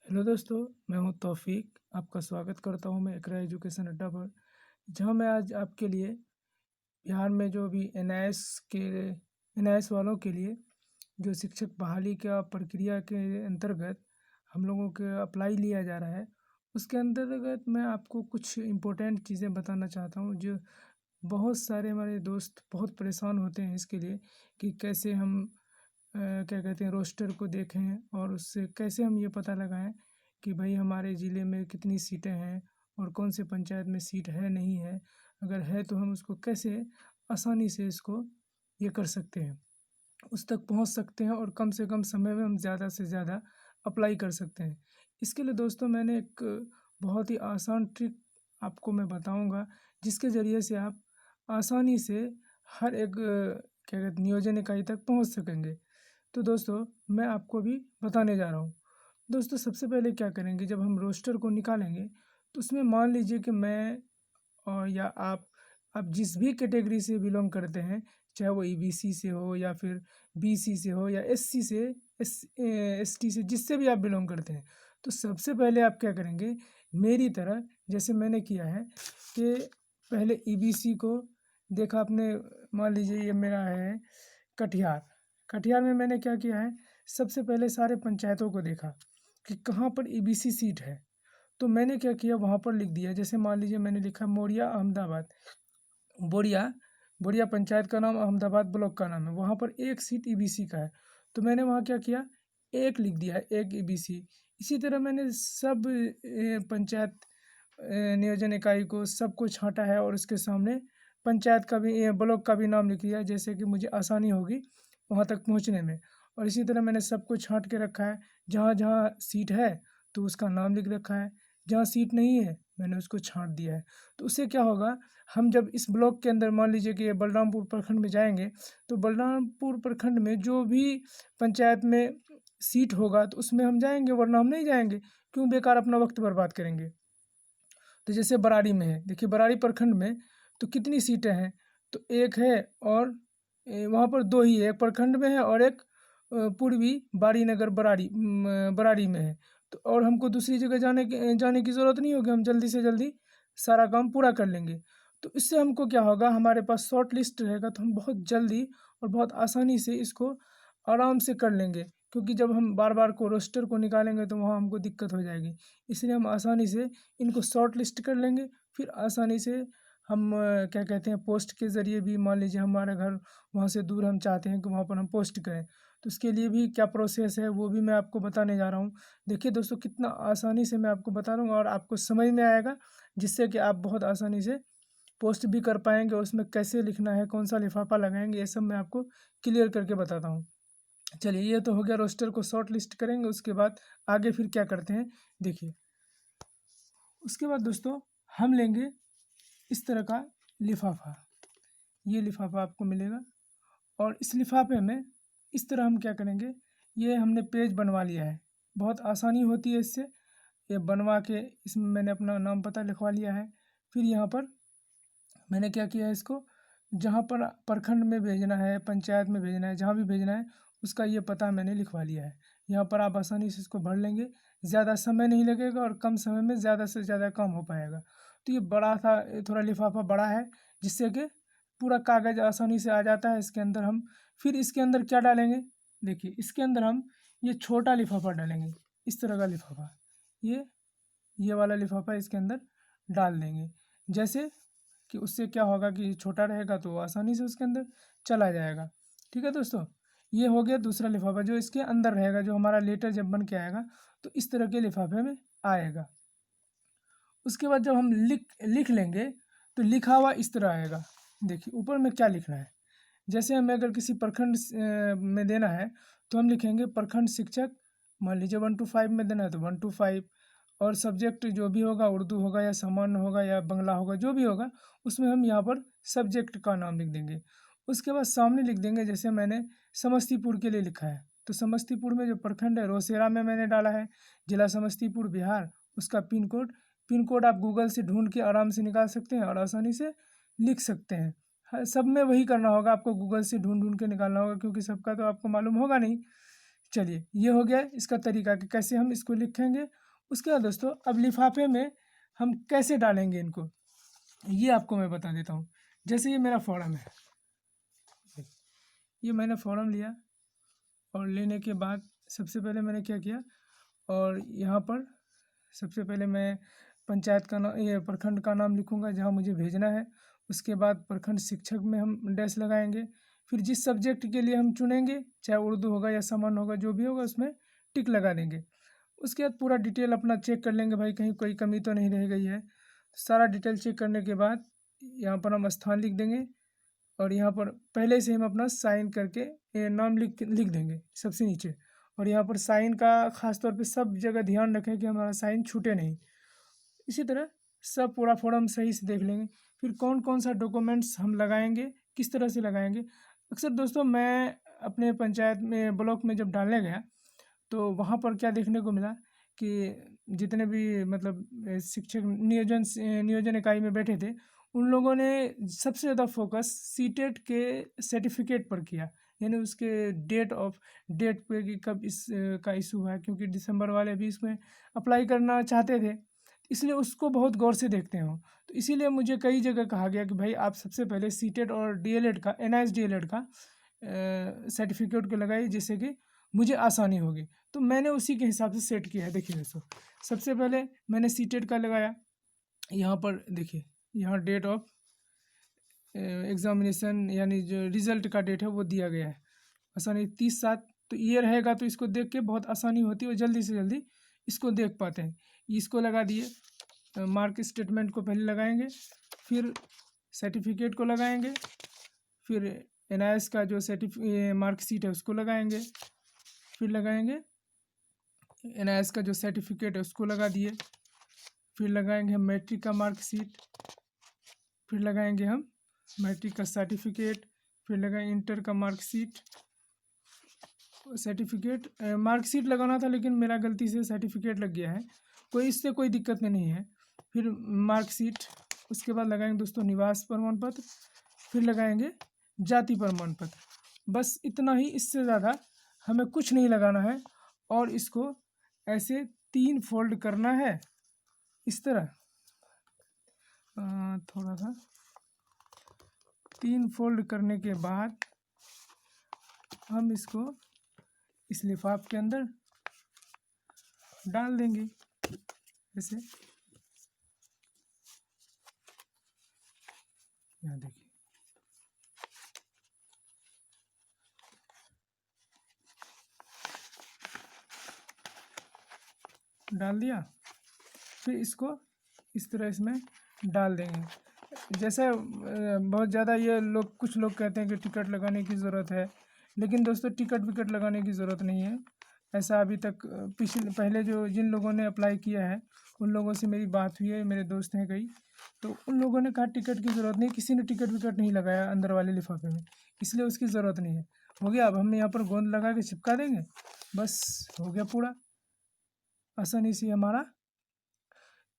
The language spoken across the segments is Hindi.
हेलो दोस्तों, मैं हूं तौफीक। आपका स्वागत करता हूं मैं इकरा एजुकेशन अड्डा पर, जहां मैं आज आपके लिए बिहार में जो भी एनआईएस वालों के लिए जो शिक्षक बहाली का प्रक्रिया के अंतर्गत हम लोगों के अप्लाई लिया जा रहा है, उसके अंतर्गत मैं आपको कुछ इम्पोर्टेंट चीज़ें बताना चाहता हूं। जो बहुत सारे हमारे दोस्त बहुत परेशान होते हैं इसके लिए कि कैसे हम क्या कहते हैं रोस्टर को देखें और उससे कैसे हम ये पता लगाएं कि भाई हमारे ज़िले में कितनी सीटें हैं और कौन से पंचायत में सीट है नहीं है। अगर है तो हम उसको कैसे आसानी से इसको ये कर सकते हैं, उस तक पहुंच सकते हैं और कम से कम समय में हम ज़्यादा से ज़्यादा अप्लाई कर सकते हैं। इसके लिए दोस्तों मैंने एक बहुत ही आसान ट्रिक आपको मैं बताऊंगा, जिसके ज़रिए से आप आसानी से हर एक क्या कहते नियोजन इकाई तक पहुंच सकेंगे। तो दोस्तों मैं आपको अभी बताने जा रहा हूँ। दोस्तों सबसे पहले क्या करेंगे, जब हम रोस्टर को निकालेंगे तो उसमें मान लीजिए कि मैं और या आप जिस भी कैटेगरी से बिलोंग करते हैं, चाहे वो ईबीसी से हो या फिर बीसी से हो या एससी से एसटी से, जिससे भी आप बिलोंग करते हैं, तो सबसे पहले आप क्या करेंगे, मेरी तरह जैसे मैंने किया है कि पहले ईबीसी को देखा आपने। मान लीजिए ये मेरा है कटिहार। कटिहार में मैंने क्या किया है, सबसे पहले सारे पंचायतों को देखा कि कहाँ पर ईबीसी सीट है। तो मैंने क्या किया, वहाँ पर लिख दिया। जैसे मान लीजिए मैंने लिखा मोरिया अहमदाबाद, बोरिया बोरिया पंचायत का नाम, अहमदाबाद ब्लॉक का नाम है, वहाँ पर एक सीट ईबीसी का है। तो मैंने वहाँ क्या किया, एक लिख दिया, एक ईबीसी। इसी तरह मैंने सब पंचायत नियोजन इकाई को सबको छांटा है और उसके सामने पंचायत का भी ब्लॉक का भी नाम लिख दिया, जैसे कि मुझे आसानी होगी वहाँ तक पहुँचने में। और इसी तरह मैंने सबको छांट के रखा है, जहाँ जहाँ सीट है तो उसका नाम लिख रखा है, जहाँ सीट नहीं है मैंने उसको छांट दिया है। तो उससे क्या होगा, हम जब इस ब्लॉक के अंदर मान लीजिए कि ये बलरामपुर प्रखंड में जाएंगे, तो बलरामपुर प्रखंड में जो भी पंचायत में सीट होगा तो उसमें हम जाएंगे, वरना हम नहीं जाएंगे। क्यों बेकार अपना वक्त बर्बाद करेंगे। तो जैसे बराड़ी में है, देखिए बराड़ी प्रखंड में तो कितनी सीटें हैं, तो एक है और वहाँ पर दो ही है, एक प्रखंड में है और एक पूर्वी बाड़ी नगर बराड़ी में है। तो और हमको दूसरी जगह जाने की ज़रूरत नहीं होगी, हम जल्दी से जल्दी सारा काम पूरा कर लेंगे। तो इससे हमको क्या होगा, हमारे पास शॉर्ट लिस्ट रहेगा तो हम बहुत जल्दी और बहुत आसानी से इसको आराम से कर लेंगे। क्योंकि जब हम बार बार को रोस्टर को निकालेंगे तो वहाँ हमको दिक्कत हो जाएगी। इसलिए हम आसानी से इनको शॉर्ट लिस्ट कर लेंगे। फिर आसानी से हम क्या कहते हैं पोस्ट के ज़रिए भी, मान लीजिए हमारा घर वहाँ से दूर, हम चाहते हैं कि वहाँ पर हम पोस्ट करें, तो उसके लिए भी क्या प्रोसेस है वो भी मैं आपको बताने जा रहा हूँ। देखिए दोस्तों कितना आसानी से मैं आपको बता रहा हूँ और आपको समझ में आएगा, जिससे कि आप बहुत आसानी से पोस्ट भी कर पाएंगे। उसमें कैसे लिखना है, कौन सा लिफाफा लगाएंगे, ये सब मैं आपको क्लियर करके बताता हूँ। चलिए ये तो हो गया, रोस्टर को शॉर्ट लिस्ट करेंगे, उसके बाद आगे फिर क्या करते हैं देखिए। उसके बाद दोस्तों हम लेंगे इस तरह का लिफाफा, ये लिफाफा आपको मिलेगा। और इस लिफाफे में इस तरह हम क्या करेंगे, ये हमने पेज बनवा लिया है, बहुत आसानी होती है इससे। ये बनवा के इसमें मैंने अपना नाम पता लिखवा लिया है। फिर यहाँ पर मैंने क्या किया है, इसको जहाँ पर प्रखंड में भेजना है, पंचायत में भेजना है, जहाँ भी भेजना है उसका ये पता मैंने लिखवा लिया है। यहाँ पर आप आसानी से इसको भर लेंगे, ज़्यादा समय नहीं लगेगा और कम समय में ज़्यादा से ज़्यादा काम हो पाएगा। तो ये बड़ा था, थोड़ा लिफाफा बड़ा है, जिससे कि पूरा कागज़ आसानी से आ जाता है इसके अंदर। हम फिर इसके अंदर क्या डालेंगे, देखिए इसके अंदर हम ये छोटा लिफाफा डालेंगे, इस तरह का लिफाफा, ये ये वाला लिफाफा इसके अंदर डाल देंगे। जैसे कि उससे क्या होगा कि छोटा रहेगा तो आसानी से उसके अंदर चला जाएगा। ठीक है दोस्तों, ये हो गया दूसरा लिफाफा जो इसके अंदर रहेगा, जो हमारा लेटर जब बन के आएगा तो इस तरह के लिफाफे में आएगा। उसके बाद जब हम लिख लिख लेंगे तो लिखा हुआ इस तरह आएगा। देखिए ऊपर में क्या लिखना है, जैसे हमें अगर किसी प्रखंड में देना है तो हम लिखेंगे प्रखंड शिक्षक, मान लीजिए 1 to 5 में देना है तो 1 to 5। और सब्जेक्ट जो भी होगा, उर्दू होगा या सामान्य होगा या बंगला होगा, जो भी होगा उसमें हम यहाँ पर सब्जेक्ट का नाम लिख देंगे। उसके बाद सामने लिख देंगे, जैसे मैंने समस्तीपुर के लिए लिखा है तो समस्तीपुर में जो प्रखंड है रोसेरा में मैंने डाला है, जिला समस्तीपुर बिहार, उसका पिन कोड आप गूगल से ढूंढ के आराम से निकाल सकते हैं और आसानी से लिख सकते हैं। सब में वही करना होगा, आपको गूगल से ढूंढ ढूंढ के निकालना होगा, क्योंकि सबका तो आपको मालूम होगा नहीं। चलिए ये हो गया इसका तरीका कि कैसे हम इसको लिखेंगे। उसके बाद दोस्तों अब लिफाफे में हम कैसे डालेंगे इनको, ये आपको मैं बता देता हूँ। जैसे ये मेरा फॉर्म है, ये मैंने फॉर्म लिया और लेने के बाद सबसे पहले मैंने क्या किया, और यहाँ पर सबसे पहले मैं पंचायत का नाम, ये प्रखंड का नाम लिखूँगा जहाँ मुझे भेजना है। उसके बाद प्रखंड शिक्षक में हम डैश लगाएंगे। फिर जिस सब्जेक्ट के लिए हम चुनेंगे, चाहे उर्दू होगा या सामान्य होगा, जो भी होगा उसमें टिक लगा देंगे। उसके बाद पूरा डिटेल अपना चेक कर लेंगे, भाई कहीं कोई कमी तो नहीं रह गई है। सारा डिटेल चेक करने के बाद यहाँ पर हम स्थान लिख देंगे, और यहाँ पर पहले से हम अपना साइन करके नाम लिख देंगे सबसे नीचे। और यहाँ पर साइन का ख़ास तौर पे सब जगह ध्यान रखें कि हमारा साइन छूटे नहीं। इसी तरह सब पूरा फॉर्म सही से देख लेंगे। फिर कौन कौन सा डॉक्यूमेंट्स हम लगाएंगे, किस तरह से लगाएंगे। अक्सर दोस्तों मैं अपने पंचायत में ब्लॉक में जब डालने गया तो वहाँ पर क्या देखने को मिला कि जितने भी मतलब शिक्षक नियोजन इकाई में बैठे थे, उन लोगों ने सबसे ज़्यादा फोकस सीटेट के सर्टिफिकेट पर किया, यानी उसके डेट पे कि कब इस का इशू हुआ है, क्योंकि दिसंबर वाले भी इसमें अप्लाई करना चाहते थे, इसलिए उसको बहुत गौर से देखते हो। तो इसीलिए मुझे कई जगह कहा गया कि भाई आप सबसे पहले सीटेट और डीएलएड का, एनआईएस डीएलएड का सर्टिफिकेट को लगाइए, जिससे कि मुझे आसानी होगी। तो मैंने उसी के हिसाब से सेट किया है। देखिए दोस्तों, सबसे पहले मैंने सीटेट का लगाया। यहाँ पर देखिए, यहाँ डेट ऑफ एग्जामिनेशन यानी जो रिज़ल्ट का डेट है वो दिया गया है, आसानी 30/7। तो ये रहेगा तो इसको देख के बहुत आसानी होती है और जल्दी से जल्दी इसको देख पाते हैं। इसको लगा दिए। मार्क स्टेटमेंट को पहले लगाएंगे, फिर सर्टिफिकेट को लगाएंगे, फिर एनआईएस का जो मार्कशीट है उसको लगाएंगे, फिर लगाएंगे एनआईएस का जो सर्टिफिकेट है उसको लगा दिए, फिर लगाएंगे हम मैट्रिक का मार्कशीट, फिर लगाएंगे हम मैट्रिक का सर्टिफिकेट, फिर लगाएंगे इंटर का मार्कशीट सर्टिफिकेट। मार्कशीट लगाना था लेकिन मेरा गलती से सर्टिफिकेट लग गया है, इससे कोई दिक्कत नहीं है। फिर मार्कशीट, उसके बाद लगाएंगे दोस्तों निवास प्रमाण पत्र, फिर लगाएंगे जाति प्रमाण पत्र। बस इतना ही, इससे ज़्यादा हमें कुछ नहीं लगाना है। और इसको ऐसे 3 फोल्ड करना है इस तरह, थोड़ा सा 3 फोल्ड करने के बाद हम इसको इस लिफाफ के अंदर डाल देंगे ऐसे। यहाँ देखिए, डाल दिया। फिर इसको इस तरह इसमें डाल देंगे। जैसे बहुत ज़्यादा ये लोग, कुछ लोग कहते हैं कि टिकट लगाने की ज़रूरत है, लेकिन दोस्तों टिकट विकट लगाने की ज़रूरत नहीं है। ऐसा अभी तक पहले जो जिन लोगों ने अप्लाई किया है उन लोगों से मेरी बात हुई है, मेरे दोस्त हैं कई, तो उन लोगों ने कहा टिकट की ज़रूरत नहीं, किसी ने टिकट विकट नहीं लगाया अंदर वाले लिफाफे में, इसलिए उसकी ज़रूरत नहीं है। हो गया, अब हम यहाँ पर गोंद लगा के चिपका देंगे, बस हो गया पूरा आसानी से हमारा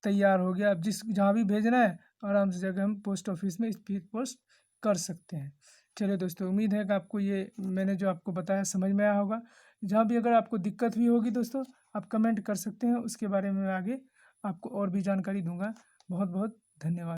तैयार हो गया। अब जहाँ भी भेजना है आराम से जाकर हम पोस्ट ऑफिस में स्पीड पोस्ट कर सकते हैं। चलिए दोस्तों, उम्मीद है कि आपको ये मैंने जो आपको बताया समझ में आया होगा। जहाँ भी अगर आपको दिक्कत भी होगी दोस्तों, आप कमेंट कर सकते हैं, उसके बारे में मैं आगे आपको और भी जानकारी दूंगा। बहुत बहुत धन्यवाद।